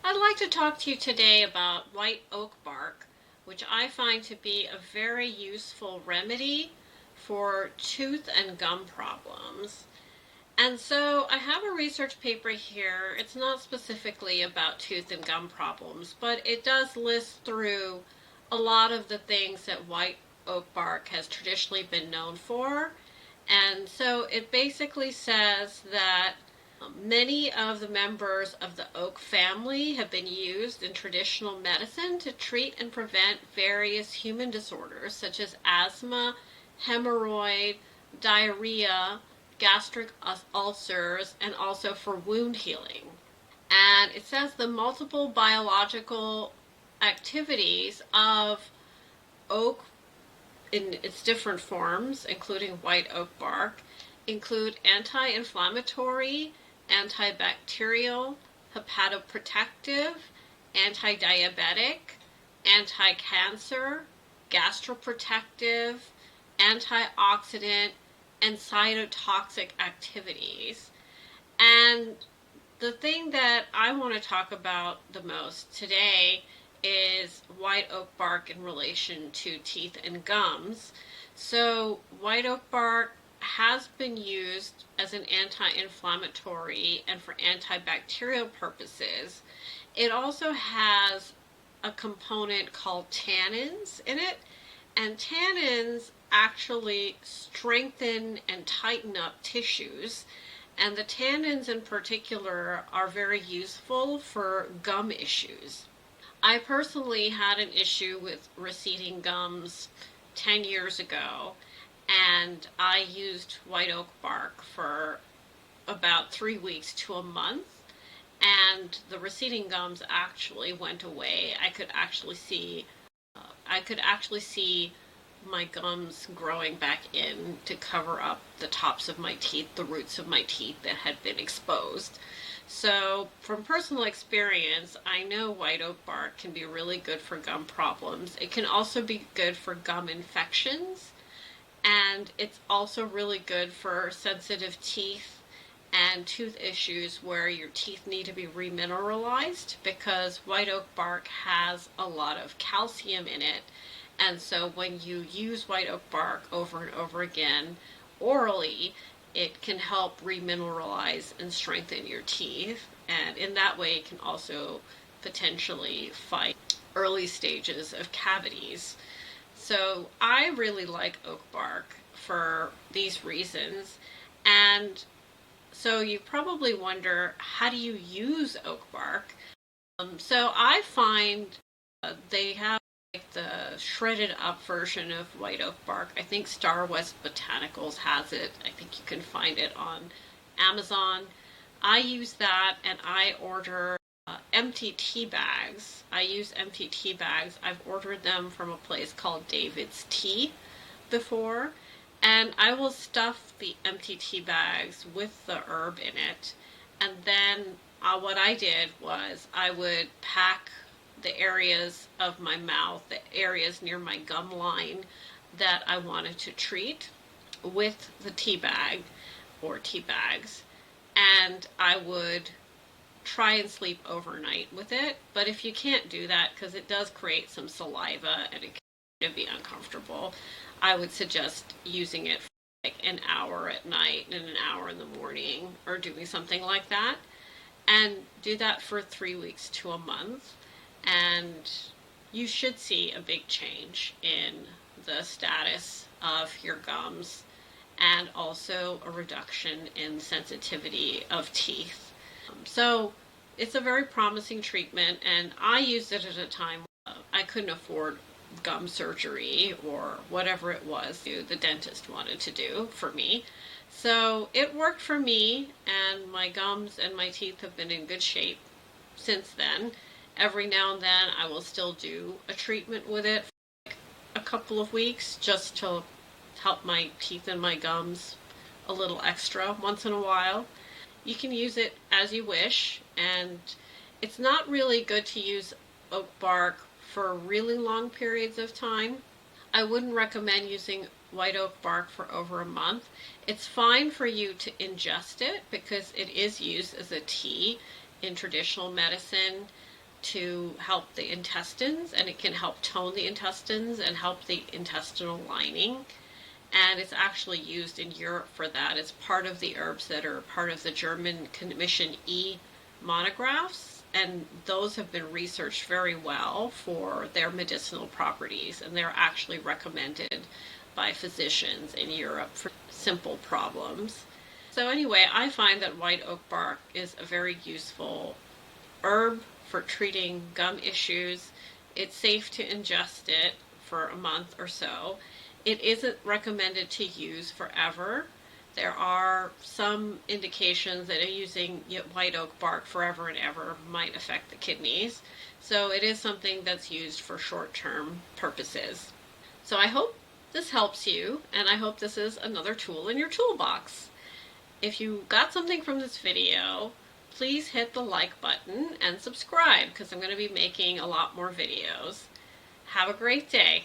I'd like to talk to you today about white oak bark, which I find to be a very useful remedy for tooth and gum problems. And so I have a research paper here. It's not specifically about tooth and gum problems, but it does list through a lot of the things that white oak bark has traditionally been known for. And so it basically says that many of the members of the oak family have been used in traditional medicine to treat and prevent various human disorders such as asthma, hemorrhoid, diarrhea, gastric ulcers, and also for wound healing. And it says the multiple biological activities of oak in its different forms, including white oak bark, include anti-inflammatory, antibacterial, hepatoprotective, anti-diabetic, anti-cancer, gastroprotective, antioxidant, and cytotoxic activities. And the thing that I want to talk about the most today is white oak bark in relation to teeth and gums. So white oak bark has been used as an anti-inflammatory and for antibacterial purposes. It also has a component called tannins in it, and tannins actually strengthen and tighten up tissues. And the tannins in particular are very useful for gum issues. I personally had an issue with receding gums 10 years ago, and I used white oak bark for about 3 weeks to a month, and the receding gums actually went away. I could actually see my gums growing back in to cover up the tops of my teeth, the roots of my teeth that had been exposed. So, from personal experience, I know white oak bark can be really good for gum problems. It can also be good for gum infections, and it's also really good for sensitive teeth and tooth issues where your teeth need to be remineralized, because white oak bark has a lot of calcium in it. And so when you use white oak bark over and over again orally, it can help remineralize and strengthen your teeth. And in that way, it can also potentially fight early stages of cavities. So I really like oak bark for these reasons. And so you probably wonder, how do you use oak bark? So I find they have like the shredded up version of white oak bark. I think Star West Botanicals has it. I think you can find it on Amazon. I use that, and I order empty tea bags. I use empty tea bags. I've ordered them from a place called David's Tea before, and I will stuff the empty tea bags with the herb in it. And then what I did was I would pack the areas of my mouth, the areas near my gum line that I wanted to treat with the tea bag or tea bags. And I would try and sleep overnight with it. But if you can't do that, because it does create some saliva and it can be uncomfortable, I would suggest using it for like an hour at night and an hour in the morning, or doing something like that. And do that for 3 weeks to a month. And you should see a big change in the status of your gums, and also a reduction in sensitivity of teeth. So it's a very promising treatment, and I used it at a time I couldn't afford gum surgery or whatever it was the dentist wanted to do for me. So it worked for me, and my gums and my teeth have been in good shape since then. Every now and then I will still do a treatment with it for like a couple of weeks, just to help my teeth and my gums a little extra once in a while. You can use it as you wish, and it's not really good to use oak bark for really long periods of time. I wouldn't recommend using white oak bark for over a month. It's fine for you to ingest it because it is used as a tea in traditional medicine. to help the intestines, and it can help tone the intestines and help the intestinal lining. And it's actually used in Europe for that. It's part of the herbs that are part of the German Commission E monographs, and those have been researched very well for their medicinal properties, and they're actually recommended by physicians in Europe for simple problems. So anyway, I find that white oak bark is a very useful herb for treating gum issues. It's safe to ingest it for a month or so. It isn't recommended to use forever. There are some indications that using white oak bark forever and ever might affect the kidneys. So it is something that's used for short-term purposes. So I hope this helps you, and I hope this is another tool in your toolbox. If you got something from this video, please hit the like button and subscribe, because I'm going to be making a lot more videos. Have a great day.